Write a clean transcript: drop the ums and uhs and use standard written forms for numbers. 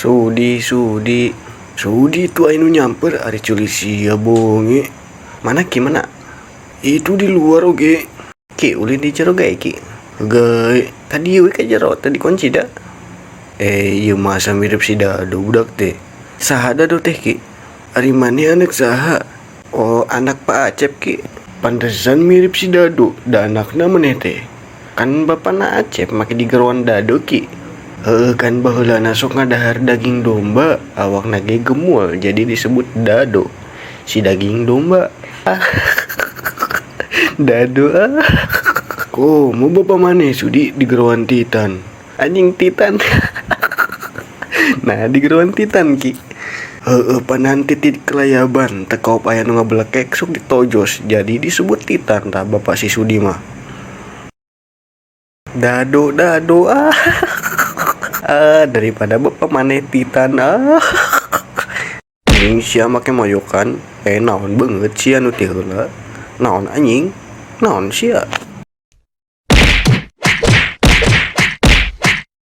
Sudi tuh anu nyamper ari culi sia bonge. Mana ki mana? Itu di luar oge. Ki ulin di jero gae ki. Gae tadi we ka jero tadi kunci dah. Ieu masa mirip si Dado budak teh. Saha Dado teh ki? Ari maneh anak saha? Oh, anak Pak Acep ki. Pantesan mirip si Dado, da anakna maneh teh. Kan bapana Acep make digeruan Dado ki. Kan baheula sok ngadahar daging domba, awak nage gemul jadi disebut Dado. Si daging domba. Dado mau bapak maneh sudi digeruan Titan. Anjing Titan. Nah, digeruan Titan ki. Panan titit kelayaban tekau aya nu ngablekek sok ditojos jadi disebut Titan tah bapak si Sudi mah. Dado daripada bapak maneh Titan anjing sia make moyokan naon beungeut sia nu ti heula naon anjing naon sia.